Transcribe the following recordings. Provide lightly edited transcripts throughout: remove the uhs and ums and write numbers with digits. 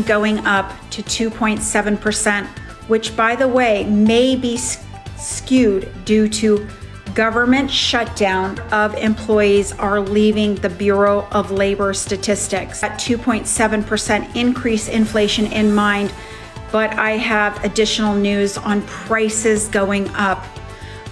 going up to 2.7%, which, by the way, may be skewed due to government shutdown of employees are leaving the Bureau of Labor Statistics. That 2.7% increase inflation in mind, but I have additional news on prices going up.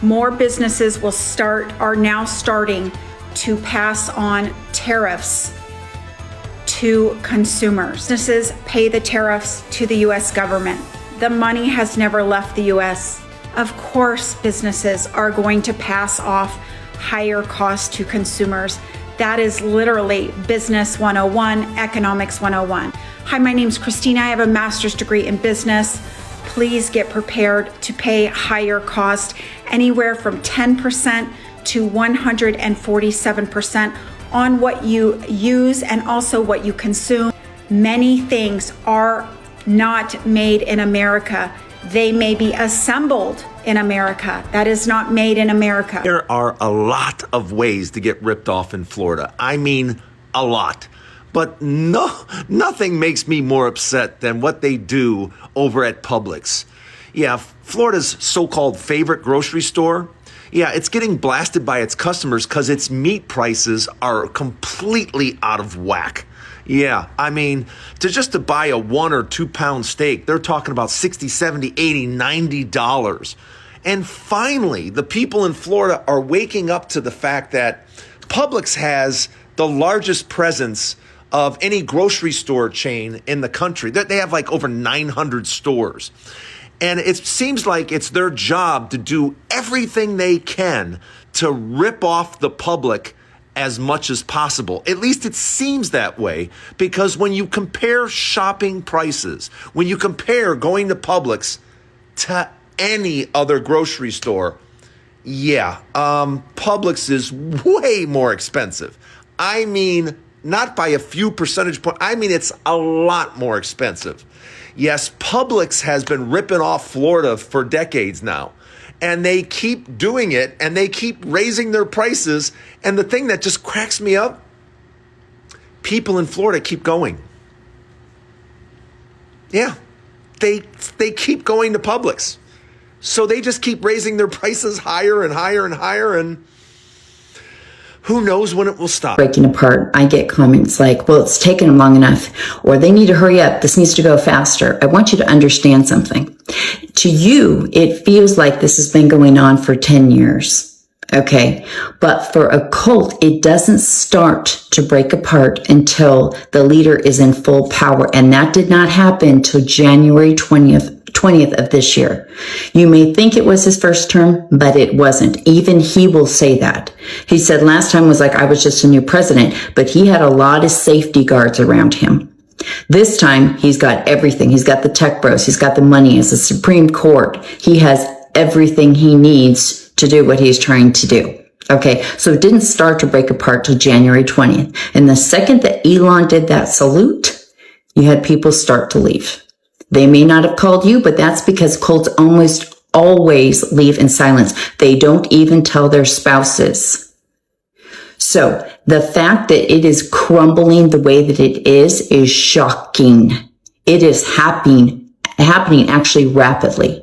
More businesses are now starting to pass on tariffs to consumers. Businesses pay the tariffs to the U.S. government. The money has never left the U.S. Of course, businesses are going to pass off higher costs to consumers. That is literally Business 101, Economics 101. Hi, my name's Christina. I have a master's degree in business. Please get prepared to pay higher cost, anywhere from 10% to 147% on what you use and also what you consume. Many things are not made in America. They may be assembled in America. That is not made in America. There are a lot of ways to get ripped off in Florida. I mean, a lot. But nothing makes me more upset than what they do over at Publix. Yeah, Florida's so-called favorite grocery store. Yeah, it's getting blasted by its customers because its meat prices are completely out of whack. Yeah, I mean, to buy a 1 or 2 pound steak, they're talking about $60, $70, $80, $90. And finally, the people in Florida are waking up to the fact that Publix has the largest presence of any grocery store chain in the country. They have like over 900 stores. And it seems like it's their job to do everything they can to rip off the public as much as possible. At least it seems that way, because when you compare shopping prices, when you compare going to Publix to any other grocery store, Publix is way more expensive. I mean, not by a few percentage points. I mean, it's a lot more expensive. Yes, Publix has been ripping off Florida for decades now, and they keep doing it, and they keep raising their prices. And the thing that just cracks me up, people in Florida keep going. Yeah, they keep going to Publix. So they just keep raising their prices higher and higher and higher, and who knows when it will stop. Breaking apart, I get comments like, well, it's taken them long enough, or they need to hurry up. This needs to go faster. I want you to understand something. To you, it feels like this has been going on for 10 years. Okay. But for a cult, it doesn't start to break apart until the leader is in full power. And that did not happen till January 20th of this year. You may think it was his first term, but it wasn't. Even he will say that. He said last time was like, I was just a new president, but he had a lot of safety guards around him. This time he's got everything. He's got the tech bros. He's got the money. As the Supreme Court, he has everything he needs to do what he's trying to do. Okay. So it didn't start to break apart till January 20th. And the second that Elon did that salute, you had people start to leave. They may not have called you, but that's because cults almost always leave in silence. They don't even tell their spouses. So the fact that it is crumbling the way that it is shocking. It is happening actually rapidly.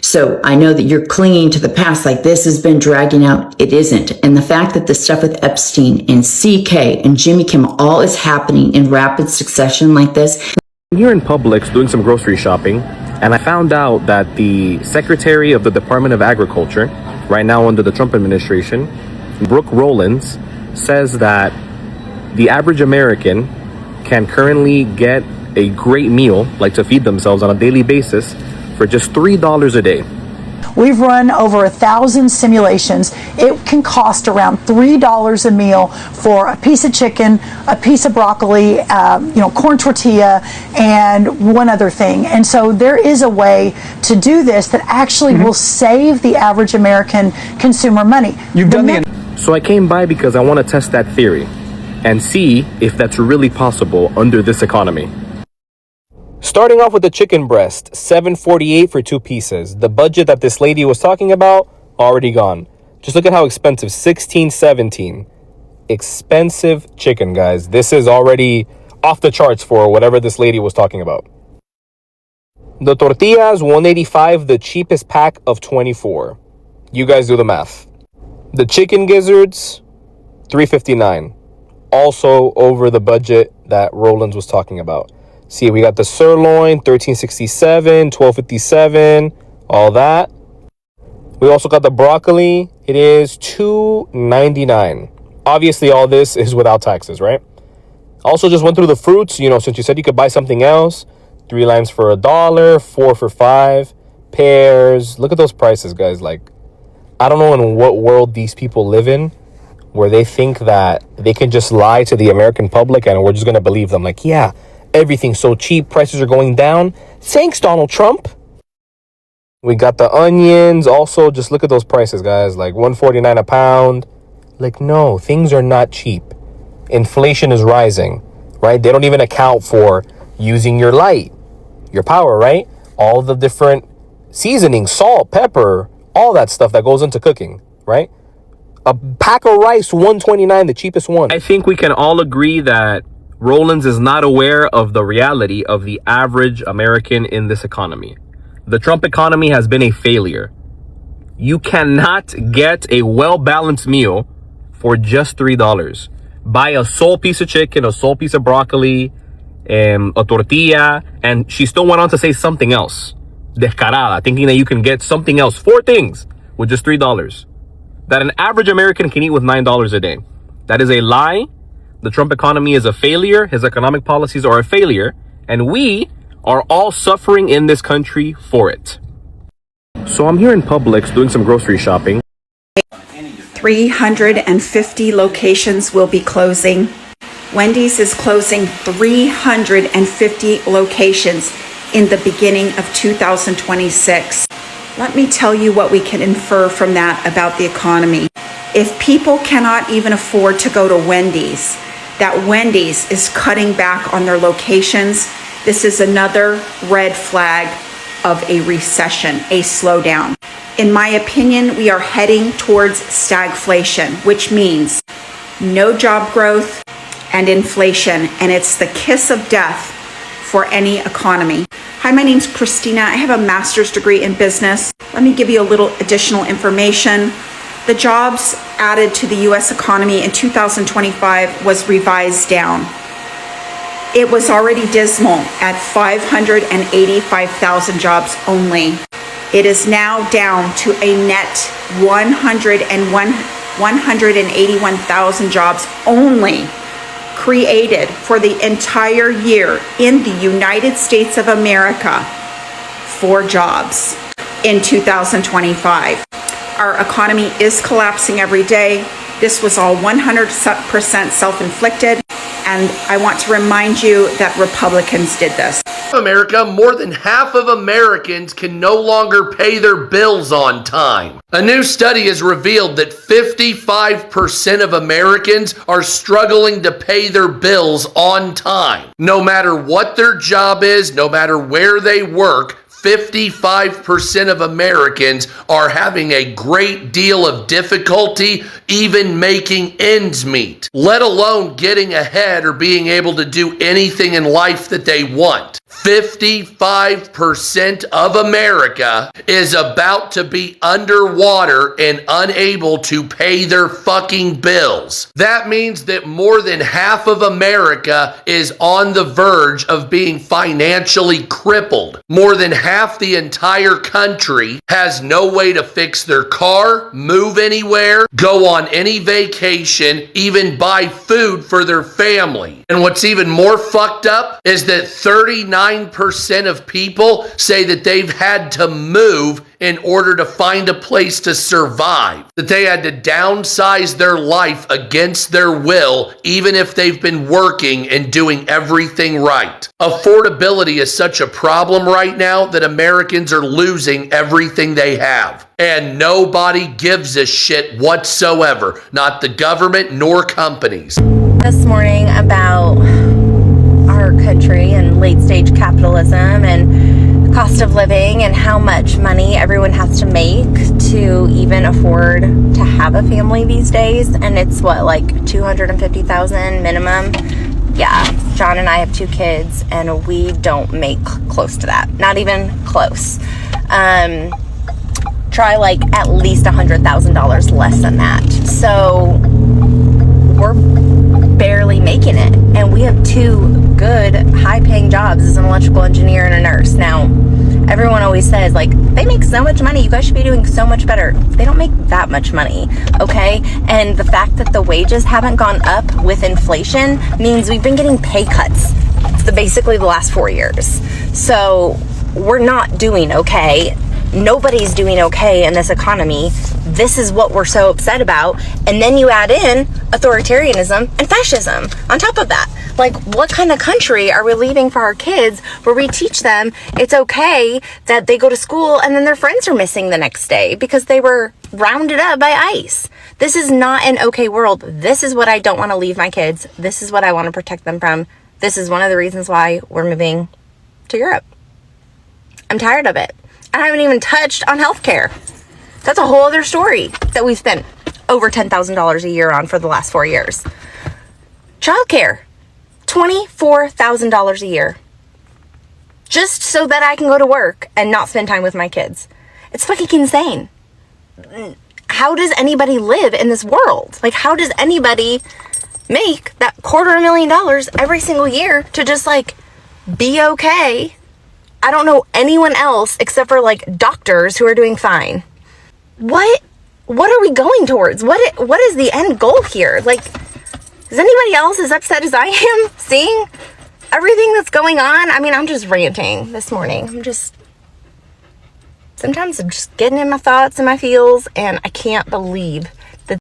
So I know that you're clinging to the past like this has been dragging out. It isn't. And the fact that the stuff with Epstein and CK and Jimmy Kimmel all is happening in rapid succession like this. Here in Publix doing some grocery shopping, and I found out that the Secretary of the Department of Agriculture, right now under the Trump administration, Brooke Rollins, says that the average American can currently get a great meal, like to feed themselves on a daily basis, for just $3 a day. We've run over 1,000 simulations. It can cost around $3 a meal for a piece of chicken, a piece of broccoli, corn tortilla, and one other thing. And so there is a way to do this that actually will save the average American consumer money. So I came by because I want to test that theory and see if that's really possible under this economy. Starting off with the chicken breast, $7.48 for 2 pieces. The budget that this lady was talking about, already gone. Just look at how expensive, $16.17. Expensive chicken, guys. This is already off the charts for whatever this lady was talking about. The tortillas, $185, the cheapest pack of 24. You guys do the math. The chicken gizzards, $3.59. Also over the budget that Roland's was talking about. See, we got the sirloin, $13.67, $12.57, all that. We also got the broccoli. It is $2.99. Obviously, all this is without taxes, right? Also just went through the fruits. You know, since you said you could buy something else. 3 limes for $1, 4 for $5. Pears. Look at those prices, guys. Like, I don't know in what world these people live in where they think that they can just lie to the American public and we're just going to believe them. Like, yeah, everything's so cheap. Prices are going down. Thanks, Donald Trump. We got the onions. Also, just look at those prices, guys. Like $1.49 a pound. Like, no, things are not cheap. Inflation is rising, right? They don't even account for using your light, your power, right? All the different seasonings, salt, pepper, all that stuff that goes into cooking, right? A pack of rice, $1.29, the cheapest one. I think we can all agree that Roland's is not aware of the reality of the average American in this economy. The Trump economy has been a failure. You cannot get a well-balanced meal for just $3. Buy a sole piece of chicken, a sole piece of broccoli, a tortilla, and she still went on to say something else. Descarada, thinking that you can get something else, 4 things, with just $3. That an average American can eat with $9 a day. That is a lie. The Trump economy is a failure. His economic policies are a failure. And we are all suffering in this country for it. So I'm here in Publix doing some grocery shopping. 350 locations will be closing. Wendy's is closing 350 locations in the beginning of 2026. Let me tell you what we can infer from that about the economy. If people cannot even afford to go to Wendy's, that Wendy's is cutting back on their locations, this is another red flag of a recession, a slowdown. In my opinion, we are heading towards stagflation, which means no job growth and inflation, and it's the kiss of death for any economy. Hi, my name's Christina. I have a master's degree in business. Let me give you a little additional information. The jobs added to the U.S. economy in 2025 was revised down. It was already dismal at 585,000 jobs only. It is now down to a net 181,000 jobs only created for the entire year in the United States of America for jobs in 2025. Our economy is collapsing every day. This was all 100% self-inflicted, and I want to remind you that Republicans did this. America, more than half of Americans can no longer pay their bills on time. A new study has revealed that 55% of Americans are struggling to pay their bills on time. No matter what their job is, no matter where they work, 55% of Americans are having a great deal of difficulty even making ends meet, let alone getting ahead or being able to do anything in life that they want. 55% of America is about to be underwater and unable to pay their fucking bills. That means that more than half of America is on the verge of being financially crippled. More than half the entire country has no way to fix their car, move anywhere, go on any vacation, even buy food for their family. And what's even more fucked up is that 39% of people say that they've had to move in order to find a place to survive, that they had to downsize their life against their will, even if they've been working and doing everything right. Affordability is such a problem right now that Americans are losing everything they have. And nobody gives a shit whatsoever, not the government nor companies. This morning about our country and late stage capitalism and cost of living and how much money everyone has to make to even afford to have a family these days. And it's what, like $250,000 minimum Yeah, John and I have 2 kids, and we don't make close to that. Not even close. Try like at least $100,000 less than that. So we're barely making it. And we have 2 good, high-paying jobs as an electrical engineer and a nurse. Now, everyone always says, like, they make so much money, you guys should be doing so much better. They don't make that much money, okay? And the fact that the wages haven't gone up with inflation means we've been getting pay cuts for basically the last 4 years. So we're not doing okay. Nobody's doing okay in this economy. This is what we're so upset about. And then you add in authoritarianism and fascism on top of that. Like, what kind of country are we leaving for our kids where we teach them it's okay that they go to school and then their friends are missing the next day because they were rounded up by ICE? This is not an okay world. This is what I don't want to leave my kids. This is what I want to protect them from. This is one of the reasons why we're moving to Europe. I'm tired of it. I haven't even touched on healthcare. That's a whole other story that we've spent over $10,000 a year on for the last 4 years. Childcare, $24,000 a year. Just so that I can go to work and not spend time with my kids. It's fucking insane. How does anybody live in this world? Like, how does anybody make that $250,000 every single year to just like be okay? I don't know anyone else except for like doctors who are doing fine. What are we going towards? What is the end goal here? Like, is anybody else as upset as I am seeing everything that's going on? I mean, I'm just ranting this morning. Sometimes I'm just getting in my thoughts and my feels, and I can't believe